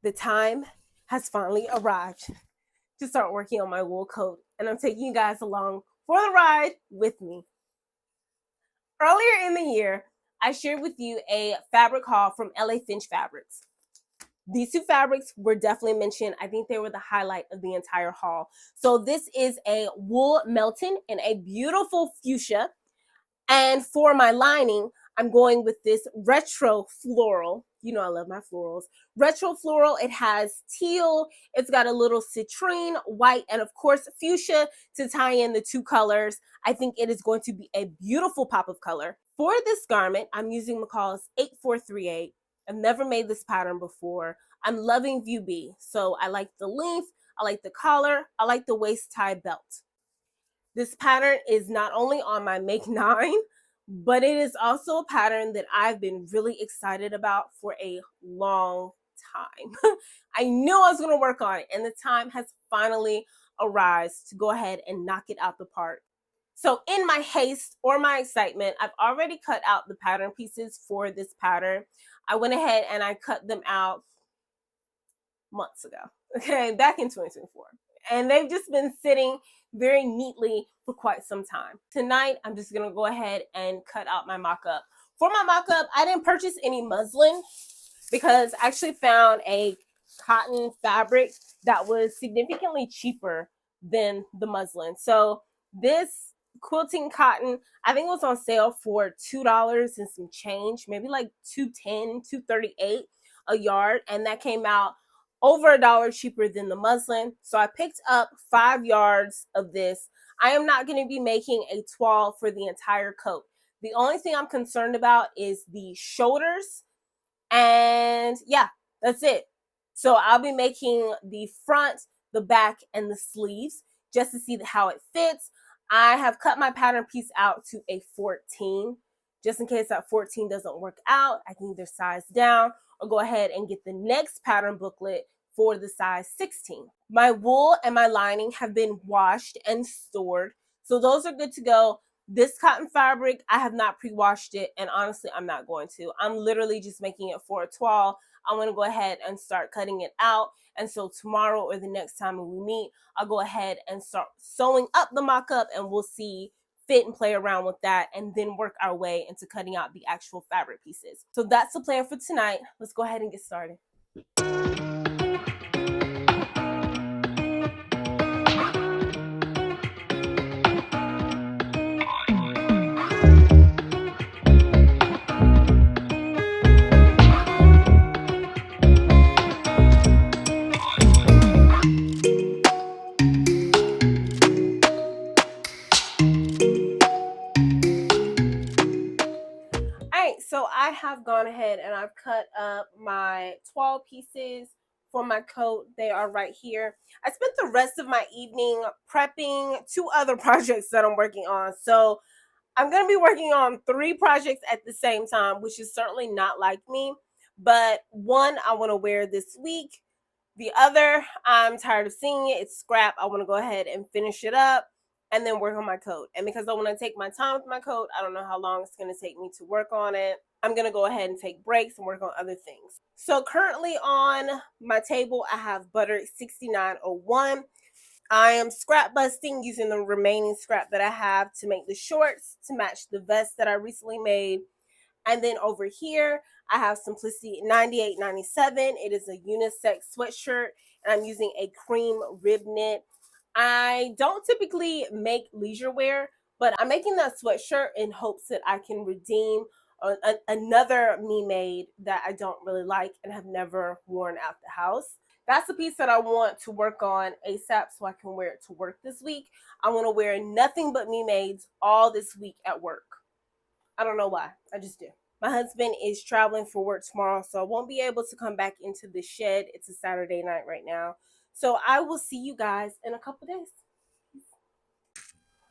The time has finally arrived to start working on my wool coat, and I'm taking you guys along for the ride with me. Earlier in the year, I shared with you a fabric haul from LA Finch Fabrics. These two fabrics were definitely mentioned. I think they were the highlight of the entire haul. So this is a wool melton in a beautiful fuchsia. And for my lining, I'm going with this retro floral. You know I love my florals. Retro floral. It has teal. It's got a little citrine, white, and of course fuchsia to tie in the two colors. I think it is going to be a beautiful pop of color. For this garment, I'm using McCall's 8438. I've never made this pattern before. I'm loving View B. So I like the length, I like the collar, I like the waist tie belt. This pattern is not only on my Make 9, but it is also a pattern that I've been really excited about for a long time. I knew I was going to work on it, and the time has finally arrived to go ahead and knock it out the park. So in my haste or my excitement, I've already cut out the pattern pieces for this pattern. I went ahead and I cut them out months ago, okay, back in 2024. And they've just been sitting very neatly for quite some time. Tonight, I'm just gonna go ahead and cut out my mock-up. For my mock-up, I didn't purchase any muslin because I actually found a cotton fabric that was significantly cheaper than the muslin. So this quilting cotton, I think it was on sale for $2 and some change, maybe like $2.10, $2.38 a yard, and that came out over $1 cheaper than the muslin. So I picked up 5 yards of this. I am not going to be making a toile for the entire coat. The only thing I'm concerned about is the shoulders, and yeah, that's it. So I'll be making the front, the back, and the sleeves just to see how it fits. I have cut my pattern piece out to a 14. Just in case that 14 doesn't work out, I can either size down or go ahead and get the next pattern booklet for the size 16. My wool and my lining have been washed and stored, so those are good to go. This cotton fabric, I have not pre-washed it, and honestly, I'm not going to. I'm literally just making it for a toile. I'm going to go ahead and start cutting it out, and so tomorrow or the next time we meet, I'll go ahead and start sewing up the mock-up, and we'll see, fit and play around with that, and then work our way into cutting out the actual fabric pieces. So that's the plan for tonight. Let's go ahead and get started. So I have gone ahead and I've cut up my 12 pieces for my coat. They are right here. I spent the rest of my evening prepping 2 other projects that I'm working on. So I'm going to be working on 3 projects at the same time, which is certainly not like me. But one I want to wear this week. The other, I'm tired of seeing it. It's scrap. I want to go ahead and finish it up and then work on my coat. And because I want to take my time with my coat, I don't know how long it's going to take me to work on it. I'm going to go ahead and take breaks and work on other things. So currently on my table, I have butter 6901. I am scrap busting using the remaining scrap that I have to make the shorts to match the vest that I recently made. And then over here, I have Simplicity 9897. It is a unisex sweatshirt, and I'm using a cream rib knit. I don't typically make leisure wear, but I'm making that sweatshirt in hopes that I can redeem another me made that I don't really like and have never worn out the house. That's the piece that I want to work on ASAP so I can wear it to work this week. I want to wear nothing but me mades all this week at work. I don't know why. I just do. My husband is traveling for work tomorrow, so I won't be able to come back into the shed. It's a Saturday night right now. So I will see you guys in a couple days.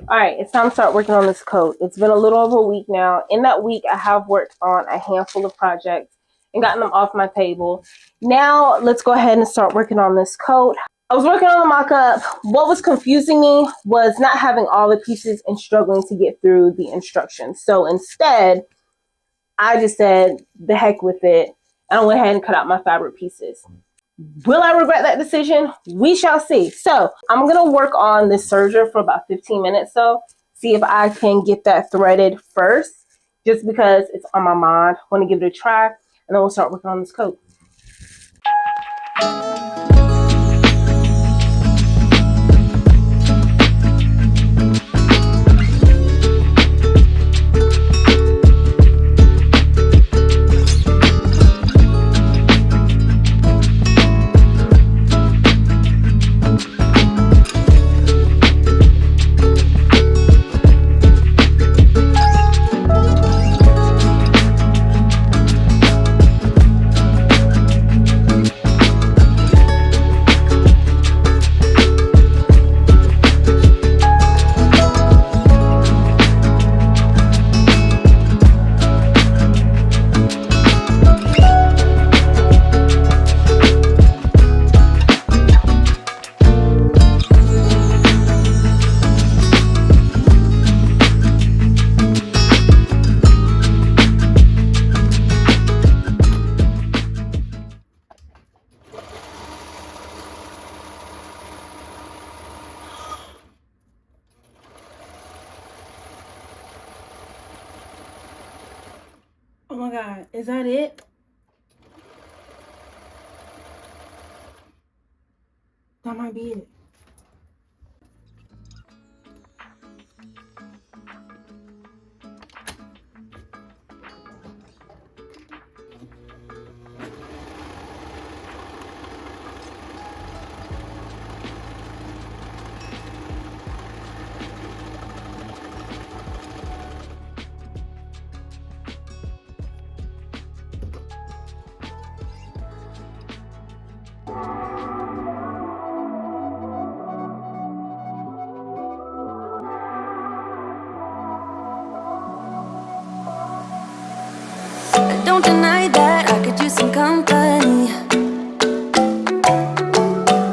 All right, it's time to start working on this coat. It's been a little over a week now. In that week, I have worked on a handful of projects and gotten them off my table. Now, let's go ahead and start working on this coat. I was working on the mock-up. What was confusing me was not having all the pieces and struggling to get through the instructions. So instead, I just said, the heck with it. And I went ahead and cut out my fabric pieces. Will I regret that decision? We shall see. So I'm going to work on this serger for about 15 minutes. So see if I can get that threaded first, just because it's on my mind. I want to give it a try, and then we'll start working on this coat. Oh my God, is that it? That might be it. Don't deny that I could use some company.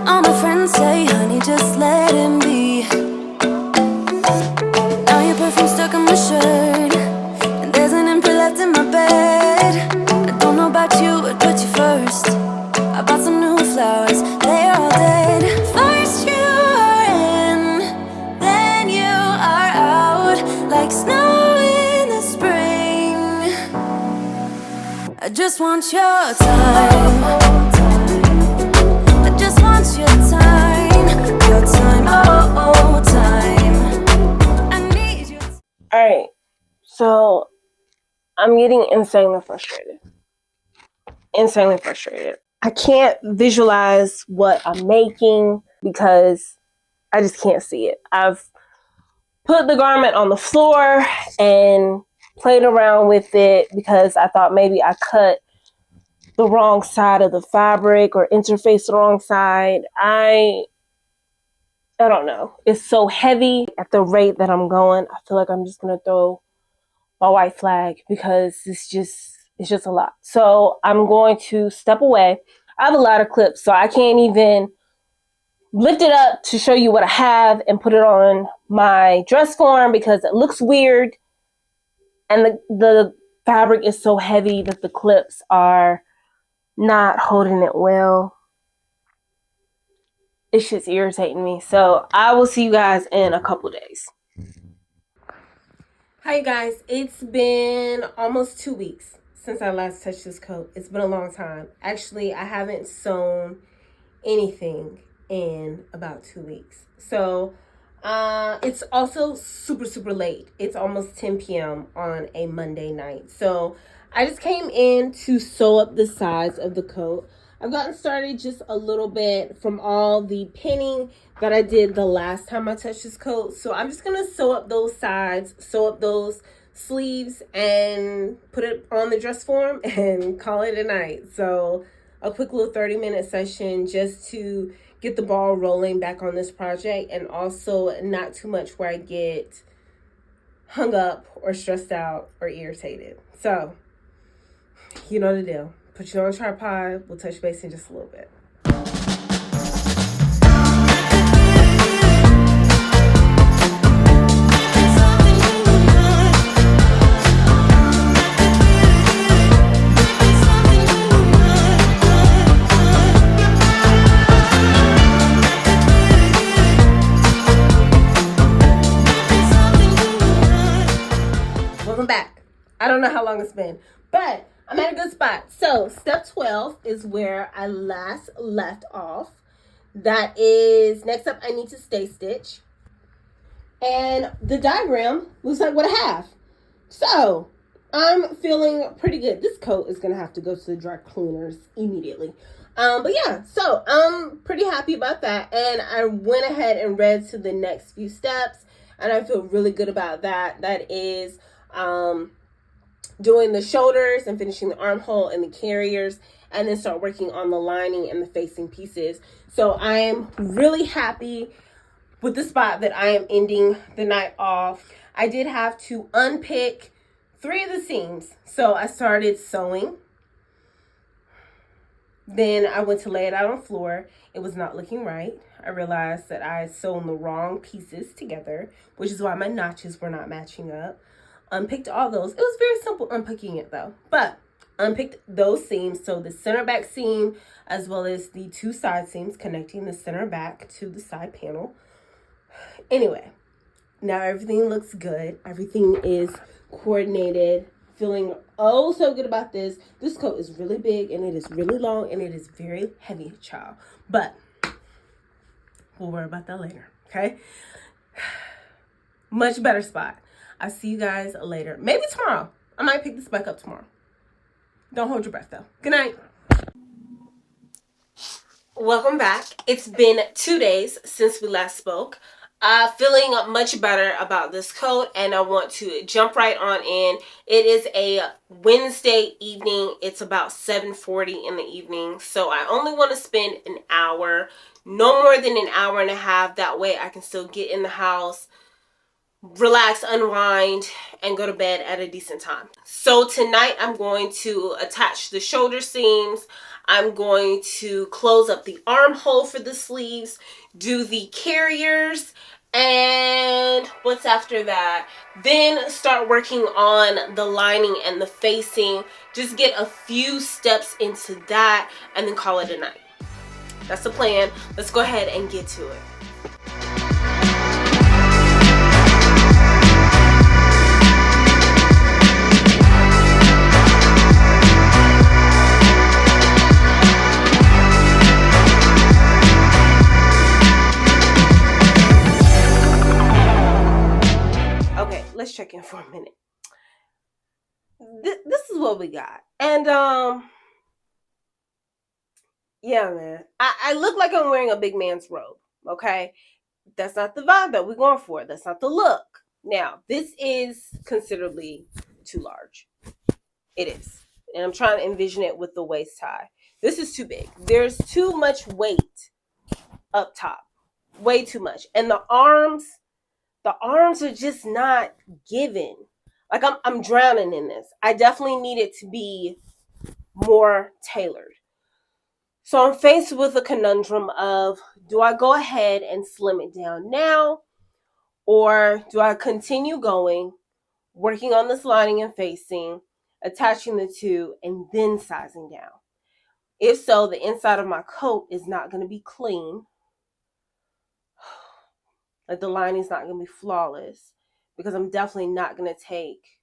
All my friends say, honey, just let him be. Now your perfume stuck on my shirt, and there's an empty left in my bed. I don't know about you, but put you first. I bought some new flowers, they're all dead. First you are in, then you are out, like snow in the spring. I just want your time. I just want your time. Your time, oh, time. I need you. Alright, so I'm getting insanely frustrated. I can't visualize what I'm making because I just can't see it. I've put the garment on the floor and played around with it because I thought maybe I cut the wrong side of the fabric or interfaced the wrong side. I don't know. It's so heavy at the rate that I'm going. I feel like I'm just gonna throw my white flag because it's just a lot. So I'm going to step away. I have a lot of clips, so I can't even lift it up to show you what I have and put it on my dress form because it looks weird. And the fabric is so heavy that the clips are not holding it well. It's just irritating me. So I will see you guys in a couple days. Hi guys, it's been almost 2 weeks since I last touched this coat. It's been a long time. Actually, I haven't sewn anything in about 2 weeks. So it's also super late. It's almost 10 p.m. on a Monday night. So I just came in to sew up the sides of the coat. I've gotten started just a little bit from all the pinning that I did the last time I touched this coat. So I'm just going to sew up those sides, sew up those sleeves, and put it on the dress form and call it a night. So a quick little 30-minute session just to get the ball rolling back on this project, and also not too much where I get hung up or stressed out or irritated. So you know the deal. Put you on a tripod. We'll touch base in just a little bit. long it's been. But I'm at a good spot. So step 12 is where I last left off. That is, next up I need to stay stitch. And the diagram looks like what I have. So I'm feeling pretty good. This coat is going to have to go to the dry cleaners immediately. But yeah, so I'm pretty happy about that. And I went ahead and read to the next few steps. And I feel really good about that. That is doing the shoulders and finishing the armhole and the carriers. And then start working on the lining and the facing pieces. So I am really happy with the spot that I am ending the night off. I did have to unpick 3 of the seams. So I started sewing. Then I went to lay it out on the floor. It was not looking right. I realized that I had sewn the wrong pieces together, which is why my notches were not matching up. Unpicked all those. It was very simple unpicking it though. But unpicked those seams. So the center back seam, as well as the 2 side seams connecting the center back to the side panel. Anyway, now everything looks good. Everything is coordinated. Feeling oh so good about this. This coat is really big and it is really long and it is very heavy, child. But we'll worry about that later, okay? Much better spot. I'll see you guys later. Maybe tomorrow. I might pick this back up tomorrow. Don't hold your breath though. Good night. Welcome back. It's been 2 days since we last spoke. Feeling much better about this coat, and I want to jump right on in. It is a Wednesday evening. It's about 7:40 in the evening, so I only want to spend an hour, no more than an hour and a half. That way I can still get in the house, relax, unwind, and go to bed at a decent time. So tonight I'm going to attach the shoulder seams. I'm going to close up the armhole for the sleeves, do the carriers, and what's after that? Then start working on the lining and the facing. Just get a few steps into that and then call it a night. That's the plan. Let's go ahead and get to it. Let's check in for a minute. This is what we got. And yeah, man. I look like I'm wearing a big man's robe. Okay. That's not the vibe that we're going for. That's not the look. Now, this is considerably too large. It is. And I'm trying to envision it with the waist tie. This is too big. There's too much weight up top. Way too much. And the arms are just not given. Like I'm drowning in this. I definitely need it to be more tailored. So I'm faced with a conundrum of, do I go ahead and slim it down now? Or do I continue going, working on this lining and facing, attaching the 2, and then sizing down? If so, the inside of my coat is not going to be clean. Like the lining's not going to be flawless, because I'm definitely not going to take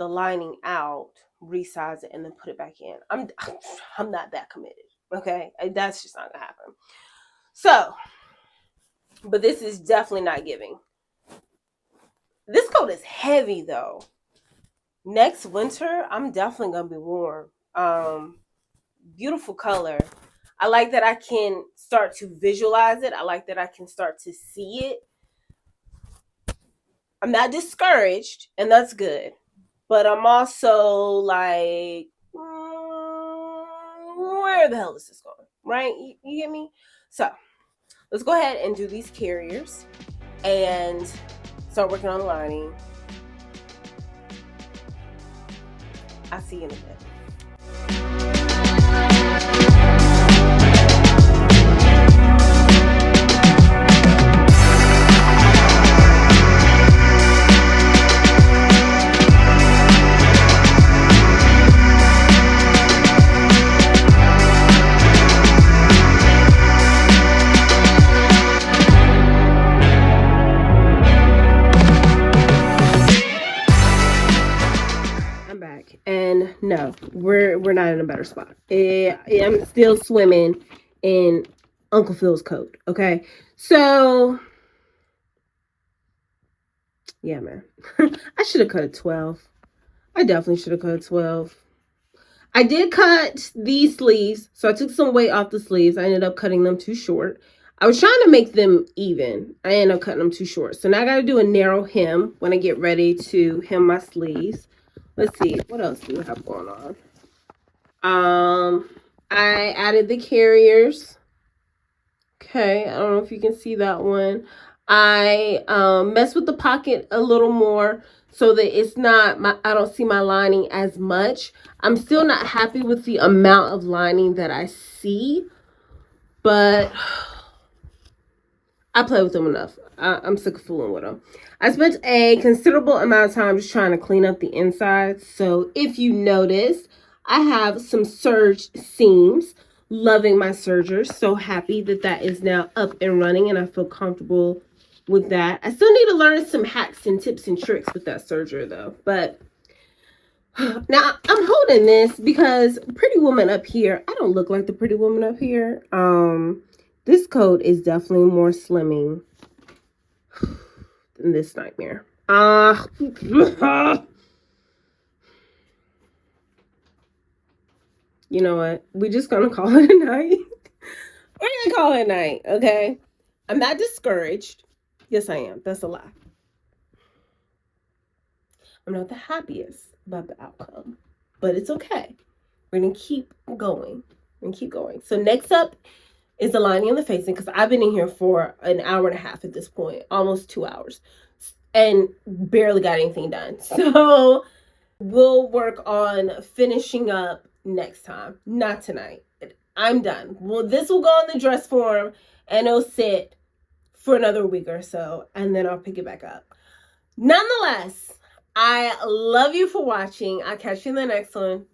the lining out, resize it, and then put it back in. I'm not that committed, okay? That's just not going to happen. So, but this is definitely not giving. This coat is heavy though. Next winter, I'm definitely going to be warm. Beautiful color. I like that I can start to visualize it. I like that I can start to see it. I'm not discouraged, and that's good. But I'm also like, where the hell is this going? Right? You get me? So, let's go ahead and do these carriers and start working on lining. I'll see you in a bit. we're not in a better spot. I'm still swimming in Uncle Phil's coat. Okay, so yeah, man, I should have cut a 12. I definitely should have cut a 12. I did cut these sleeves, so I took some weight off the sleeves. I ended up cutting them too short. I was trying to make them even. I ended up cutting them too short. So now I got to do a narrow hem when I get ready to hem my sleeves. Let's see, what else do we have going on? I added the carriers. Okay, I don't know if you can see that one. I messed with the pocket a little more so that it's not, I don't see my lining as much. I'm still not happy with the amount of lining that I see, but I play with them enough. I'm sick of fooling with them. I spent a considerable amount of time just trying to clean up the inside. So if you notice, I have some serge seams. Loving my serger. So happy that that is now up and running and I feel comfortable with that. I still need to learn some hacks and tips and tricks with that serger though. But now I'm holding this because Pretty Woman up here, I don't look like the Pretty Woman up here. This coat is definitely more slimming than this nightmare. You know what? We're just gonna call it a night. We're gonna call it a night, okay? I'm not discouraged. Yes, I am. That's a lie. I'm not the happiest about the outcome, but it's okay. We're gonna keep going. We're gonna keep going. So next up is the lining and the facing, because I've been in here for an hour and a half at this point, almost 2 hours, and barely got anything done. So we'll work on finishing up next time, not tonight. I'm done. Well, this will go on the dress form and it'll sit for another week or so, and then I'll pick it back up. Nonetheless, I love you for watching. I'll catch you in the next one.